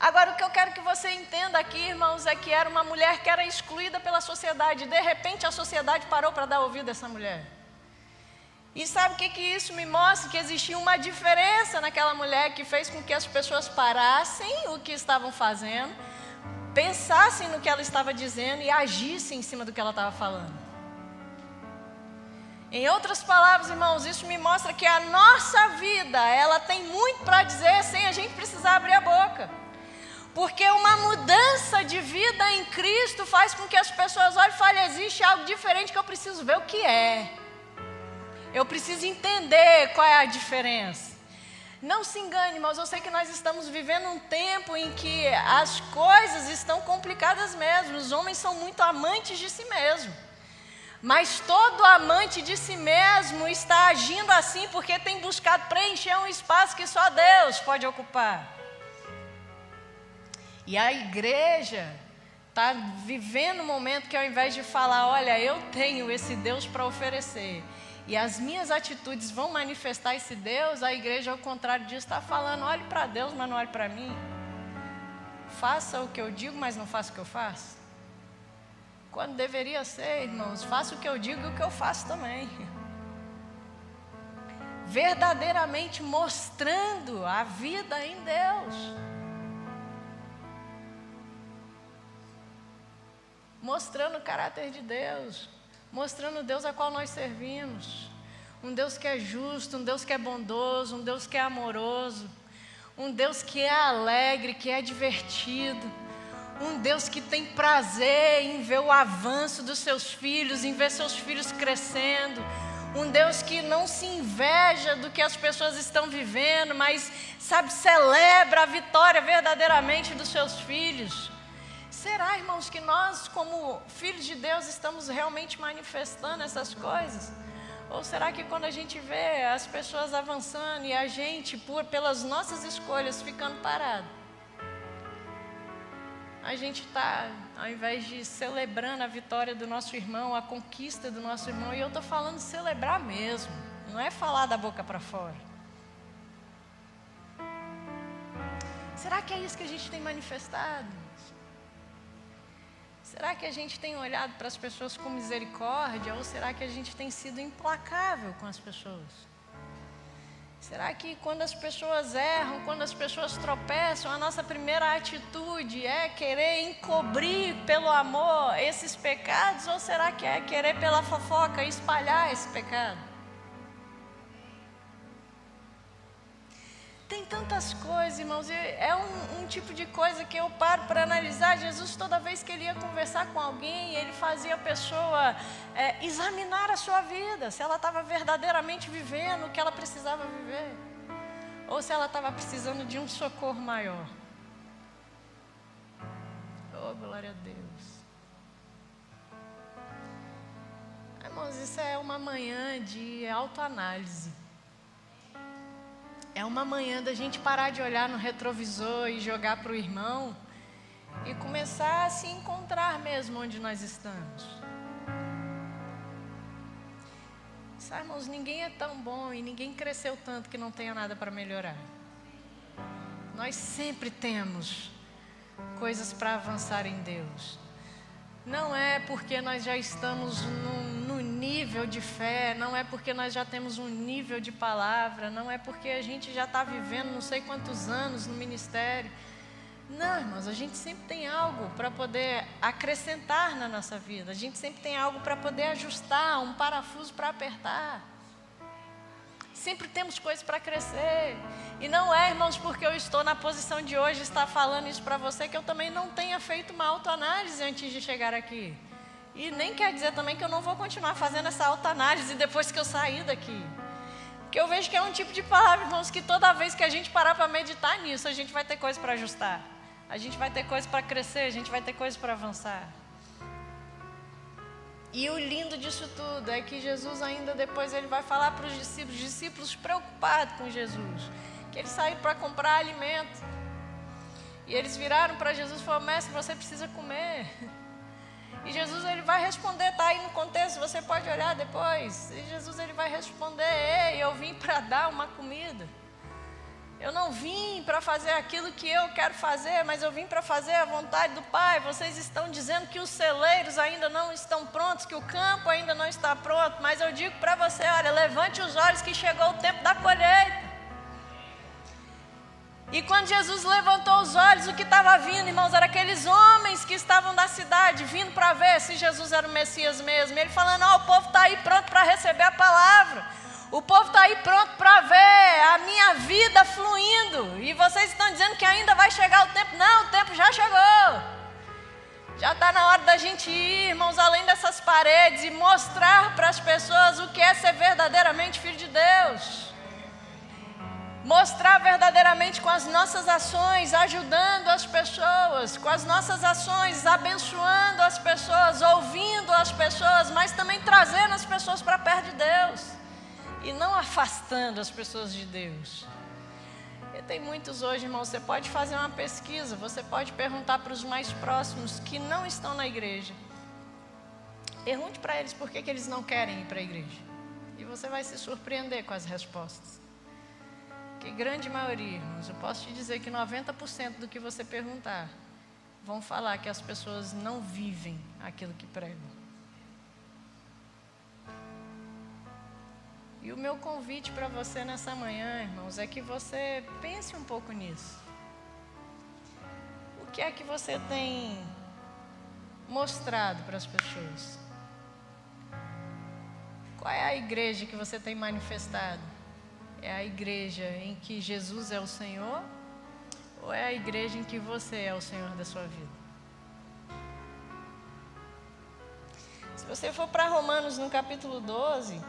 Agora, o que eu quero que você entenda aqui, irmãos, é que era uma mulher que era excluída pela sociedade. De repente, a sociedade parou para dar ouvido a essa mulher. E sabe o que isso me mostra? Que existia uma diferença naquela mulher que fez com que as pessoas parassem o que estavam fazendo, pensassem no que ela estava dizendo e agissem em cima do que ela estava falando. Em outras palavras, irmãos, isso me mostra que a nossa vida, ela tem muito para dizer sem a gente precisar abrir a boca. Porque uma mudança de vida em Cristo faz com que as pessoas olhem e falem, existe algo diferente que eu preciso ver o que é. Eu preciso entender qual é a diferença. Não se engane, irmãos, eu sei que nós estamos vivendo um tempo em que as coisas estão complicadas mesmo. Os homens são muito amantes de si mesmo. Mas todo amante de si mesmo está agindo assim porque tem buscado preencher um espaço que só Deus pode ocupar. E a igreja está vivendo um momento que ao invés de falar, olha, eu tenho esse Deus para oferecer, e as minhas atitudes vão manifestar esse Deus, a igreja, ao contrário disso, está falando, olhe para Deus, mas não olhe para mim. Faça o que eu digo, mas não faça o que eu faço. Quando deveria ser, irmãos, faça o que eu digo e o que eu faço também. Verdadeiramente mostrando a vida em Deus. Mostrando o caráter de Deus, mostrando o Deus a qual nós servimos, um Deus que é justo, um Deus que é bondoso, um Deus que é amoroso, um Deus que é alegre, que é divertido, um Deus que tem prazer em ver o avanço dos seus filhos, em ver seus filhos crescendo, um Deus que não se inveja do que as pessoas estão vivendo, mas, celebra a vitória verdadeiramente dos seus filhos. Será, irmãos, que nós, como filhos de Deus, estamos realmente manifestando essas coisas? Ou será que quando a gente vê as pessoas avançando e a gente, pelas nossas escolhas, ficando parado, a gente está, ao invés de celebrando a vitória do nosso irmão, a conquista do nosso irmão, e eu estou falando celebrar mesmo, não é falar da boca para fora. Será que é isso que a gente tem manifestado? Será que a gente tem olhado para as pessoas com misericórdia, ou será que a gente tem sido implacável com as pessoas? Será que quando as pessoas erram, quando as pessoas tropeçam, a nossa primeira atitude é querer encobrir pelo amor esses pecados, ou será que é querer pela fofoca espalhar esse pecado? Tem tantas coisas, irmãos, e é um tipo de coisa que eu paro para analisar. Jesus, toda vez que ele ia conversar com alguém, ele fazia a pessoa examinar a sua vida, se ela estava verdadeiramente vivendo o que ela precisava viver, ou se ela estava precisando de um socorro maior. Oh, glória a Deus. Irmãos, isso é uma manhã de autoanálise. É uma manhã da gente parar de olhar no retrovisor e jogar para o irmão e começar a se encontrar mesmo onde nós estamos. Sabe, irmãos, ninguém é tão bom e ninguém cresceu tanto que não tenha nada para melhorar. Nós sempre temos coisas para avançar em Deus. Não é porque nós já estamos no nível de fé, não é porque nós já temos um nível de palavra, não é porque a gente já está vivendo não sei quantos anos no ministério. Não, irmãos, a gente sempre tem algo para poder acrescentar na nossa vida. A gente sempre tem algo para poder ajustar, um parafuso para apertar. Sempre temos coisas para crescer. E não é, irmãos, porque eu estou na posição de hoje estar falando isso para você, que eu também não tenha feito uma autoanálise antes de chegar aqui. E nem quer dizer também que eu não vou continuar fazendo essa autoanálise depois que eu sair daqui. Porque eu vejo que é um tipo de palavra, irmãos, que toda vez que a gente parar para meditar nisso, a gente vai ter coisa para ajustar. A gente vai ter coisa para crescer, a gente vai ter coisa para avançar. E o lindo disso tudo é que Jesus ainda depois ele vai falar para os discípulos preocupados com Jesus, que eles saíram para comprar alimento. E eles viraram para Jesus e falaram: mestre, você precisa comer. E Jesus ele vai responder, está aí no contexto, você pode olhar depois. E Jesus ele vai responder: ei, eu vim para dar uma comida. Eu não vim para fazer aquilo que eu quero fazer, mas eu vim para fazer a vontade do Pai. Vocês estão dizendo que os celeiros ainda não estão prontos, que o campo ainda não está pronto, mas eu digo para você, olha, levante os olhos que chegou o tempo da colheita. E quando Jesus levantou os olhos, o que estava vindo, irmãos, eram aqueles homens que estavam da cidade, vindo para ver se Jesus era o Messias mesmo. Ele falando: ó, o povo está aí pronto para receber a palavra. O povo está aí pronto para ver a minha vida fluindo. E vocês estão dizendo que ainda vai chegar o tempo. Não, o tempo já chegou. Já está na hora da gente ir, irmãos, além dessas paredes e mostrar para as pessoas o que é ser verdadeiramente filho de Deus. Mostrar verdadeiramente com as nossas ações, ajudando as pessoas, com as nossas ações, abençoando as pessoas, ouvindo as pessoas, mas também trazendo as pessoas para perto de Deus. E não afastando as pessoas de Deus. E tem muitos hoje, irmão, você pode fazer uma pesquisa, você pode perguntar para os mais próximos que não estão na igreja. Pergunte para eles por que eles não querem ir para a igreja. E você vai se surpreender com as respostas. Que grande maioria, irmãos, eu posso te dizer que 90% do que você perguntar vão falar que as pessoas não vivem aquilo que pregam. E o meu convite para você nessa manhã, irmãos, é que você pense um pouco nisso. O que é que você tem mostrado para as pessoas? Qual é a igreja que você tem manifestado? É a igreja em que Jesus é o Senhor? Ou é a igreja em que você é o Senhor da sua vida? Se você for para Romanos no capítulo 12...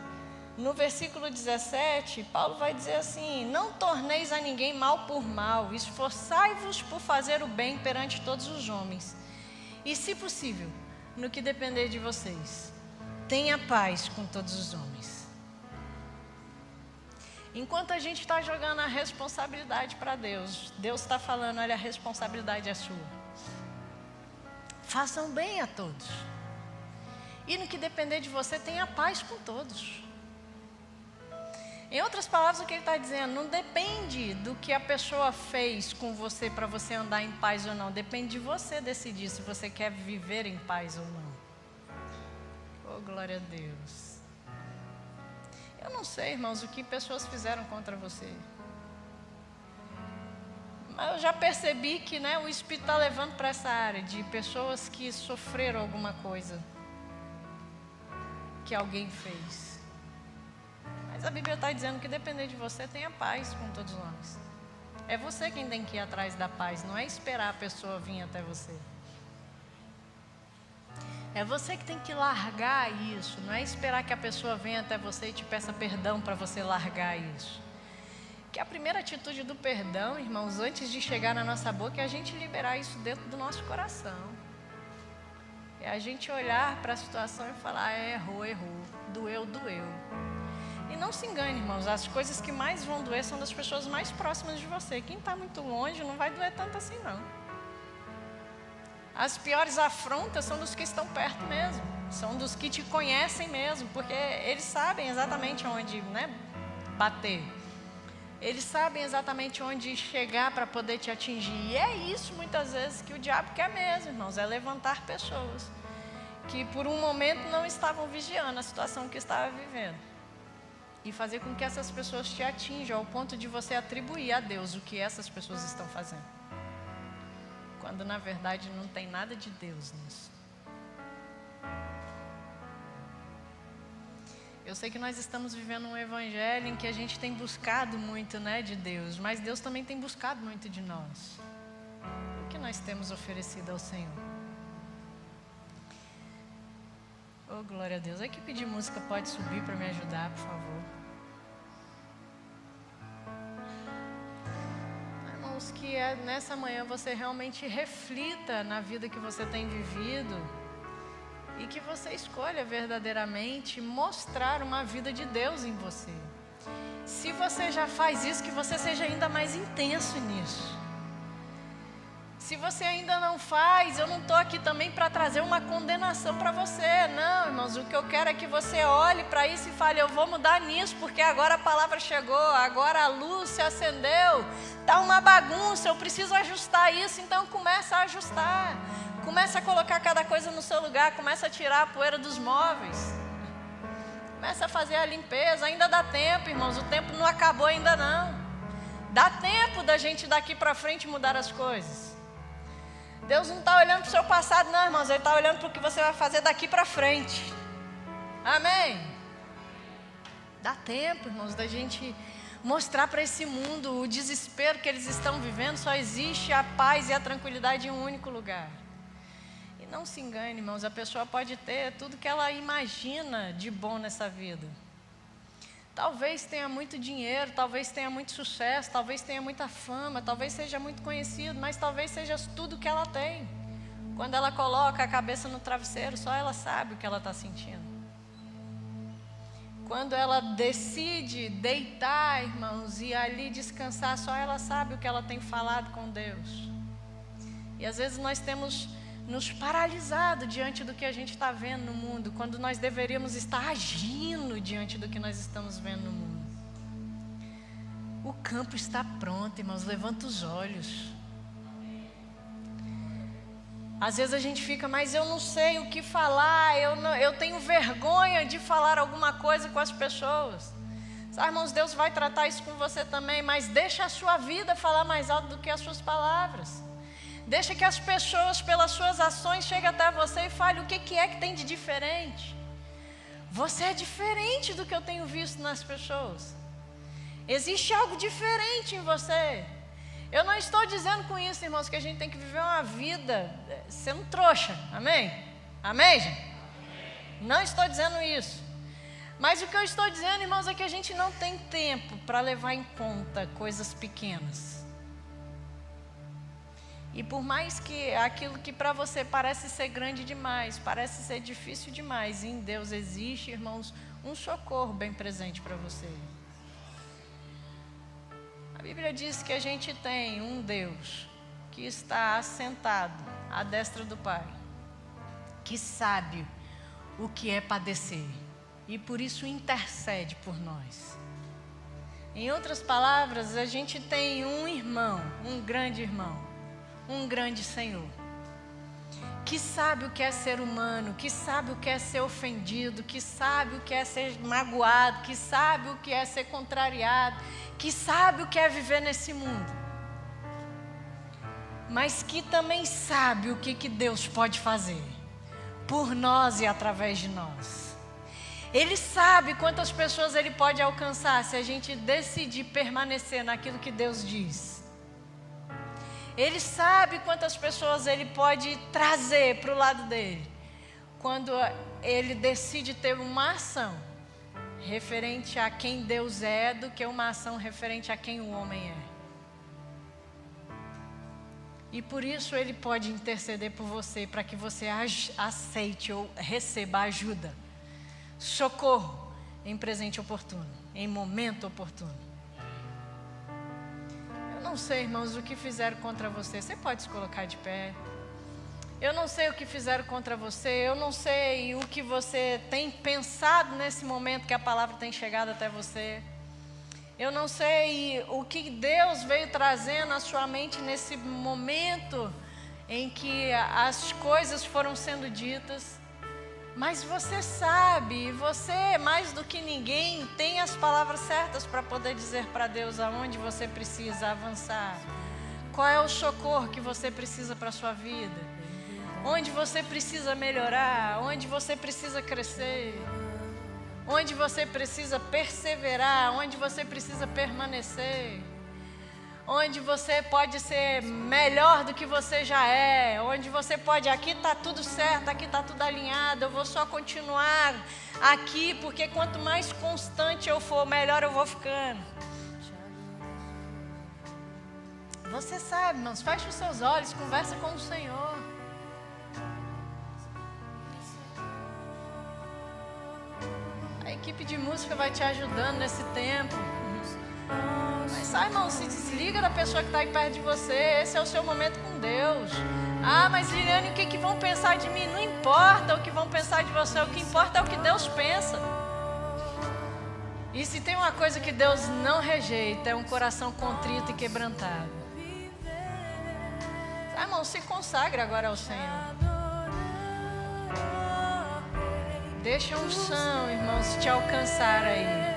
no versículo 17, Paulo vai dizer assim: não torneis a ninguém mal por mal, esforçai-vos por fazer o bem perante todos os homens. E se possível, no que depender de vocês, tenha paz com todos os homens. Enquanto a gente está jogando a responsabilidade para Deus, Deus está falando: olha, a responsabilidade é sua. Façam bem a todos. E no que depender de você, tenha paz com todos. Em outras palavras, o que ele está dizendo, não depende do que a pessoa fez com você para você andar em paz ou não. Depende de você decidir se você quer viver em paz ou não. Oh, glória a Deus. Eu não sei, irmãos, o que pessoas fizeram contra você. Mas eu já percebi que, o Espírito está levando para essa área de pessoas que sofreram alguma coisa que alguém fez. Mas a Bíblia está dizendo que depender de você, tenha paz com todos nós. É você quem tem que ir atrás da paz, não é esperar a pessoa vir até você. É você que tem que largar isso, não é esperar que a pessoa venha até você e te peça perdão para você largar isso. Que a primeira atitude do perdão, irmãos, antes de chegar na nossa boca, é a gente liberar isso dentro do nosso coração. É a gente olhar para a situação e falar: errou, doeu. E não se engane, irmãos, as coisas que mais vão doer são das pessoas mais próximas de você. Quem está muito longe não vai doer tanto assim, não. As piores afrontas são dos que estão perto mesmo. São dos que te conhecem mesmo, porque eles sabem exatamente onde, bater. Eles sabem exatamente onde chegar para poder te atingir. E é isso muitas vezes que o diabo quer mesmo, irmãos, é levantar pessoas que por um momento não estavam vigiando a situação que estava vivendo. E fazer com que essas pessoas te atinjam ao ponto de você atribuir a Deus o que essas pessoas estão fazendo. Quando na verdade não tem nada de Deus nisso. Eu sei que nós estamos vivendo um evangelho em que a gente tem buscado muito, de Deus, mas Deus também tem buscado muito de nós. O que nós temos oferecido ao Senhor? Oh, glória a Deus. A equipe de música pode subir para me ajudar, por favor. Irmãos, que nessa manhã você realmente reflita na vida que você tem vivido e que você escolha verdadeiramente mostrar uma vida de Deus em você. Se você já faz isso, que você seja ainda mais intenso nisso. Se você ainda não faz, eu não estou aqui também para trazer uma condenação para você. Não, irmãos, o que eu quero é que você olhe para isso e fale, eu vou mudar nisso, porque agora a palavra chegou, agora a luz se acendeu, está uma bagunça, eu preciso ajustar isso, então começa a ajustar. Começa a colocar cada coisa no seu lugar, começa a tirar a poeira dos móveis. Começa a fazer a limpeza, ainda dá tempo, irmãos, o tempo não acabou ainda não. Dá tempo da gente daqui para frente mudar as coisas. Deus não está olhando para o seu passado não, irmãos, Ele está olhando para o que você vai fazer daqui para frente. Amém? Dá tempo, irmãos, da gente mostrar para esse mundo o desespero que eles estão vivendo. Só existe a paz e a tranquilidade em um único lugar. Não se engane, irmãos, a pessoa pode ter tudo que ela imagina de bom nessa vida. Talvez tenha muito dinheiro, talvez tenha muito sucesso, talvez tenha muita fama, talvez seja muito conhecido, mas talvez seja tudo que ela tem. Quando ela coloca a cabeça no travesseiro, só ela sabe o que ela está sentindo. Quando ela decide deitar, irmãos, e ali descansar, só ela sabe o que ela tem falado com Deus. E às vezes nós temos nos paralisado diante do que a gente está vendo no mundo, quando nós deveríamos estar agindo diante do que nós estamos vendo no mundo. O campo está pronto, irmãos, levanta os olhos. Às vezes a gente fica, mas eu não sei o que falar, eu tenho vergonha de falar alguma coisa com as pessoas. Sabe, irmãos, Deus vai tratar isso com você também, mas deixa a sua vida falar mais alto do que as suas palavras. Deixa que as pessoas, pelas suas ações, cheguem até você e falem o que é que tem de diferente. Você é diferente do que eu tenho visto nas pessoas. Existe algo diferente em você. Eu não estou dizendo com isso, irmãos, que a gente tem que viver uma vida sendo trouxa. Amém? Amém, gente? Não estou dizendo isso. Mas o que eu estou dizendo, irmãos, é que a gente não tem tempo para levar em conta coisas pequenas. E por mais que aquilo que para você parece ser grande demais, parece ser difícil demais, em Deus existe, irmãos, um socorro bem presente para você. A Bíblia diz que a gente tem um Deus que está assentado à destra do Pai, que sabe o que é padecer e por isso intercede por nós. Em outras palavras, a gente tem um irmão, um grande irmão, um grande Senhor, que sabe o que é ser humano, que sabe o que é ser ofendido, que sabe o que é ser magoado, que sabe o que é ser contrariado, que sabe o que é viver nesse mundo, mas que também sabe o que Deus pode fazer por nós e através de nós. Ele sabe quantas pessoas Ele pode alcançar se a gente decidir permanecer naquilo que Deus diz. Ele sabe quantas pessoas Ele pode trazer para o lado dele, quando Ele decide ter uma ação referente a quem Deus é, do que uma ação referente a quem o homem é. E por isso Ele pode interceder por você, para que você aceite ou receba ajuda, socorro em presente oportuno, em momento oportuno. Não sei, irmãos, o que fizeram contra você. Você pode se colocar de pé. Eu não sei o que fizeram contra você, eu não sei o que você tem pensado nesse momento que a palavra tem chegado até você. Eu não sei o que Deus veio trazendo à sua mente nesse momento em que as coisas foram sendo ditas. Mas você sabe, você mais do que ninguém tem as palavras certas para poder dizer para Deus aonde você precisa avançar. Qual é o socorro que você precisa para a sua vida? Onde você precisa melhorar, onde você precisa crescer, onde você precisa perseverar, onde você precisa permanecer, onde você pode ser melhor do que você já é, onde você pode, aqui está tudo certo, aqui está tudo alinhado, eu vou só continuar aqui, porque quanto mais constante eu for, melhor eu vou ficando. Você sabe, irmãos, feche os seus olhos, conversa com o Senhor. A equipe de música vai te ajudando nesse tempo. Mas sai, irmão, se desliga da pessoa que está aí perto de você. Esse é o seu momento com Deus. Ah, mas Liliane, o que vão pensar de mim? Não importa o que vão pensar de você. O que importa é o que Deus pensa. E se tem uma coisa que Deus não rejeita, é um coração contrito e quebrantado. Sai, irmão, se consagre agora ao Senhor. Deixa a unção, irmãos, te alcançar aí.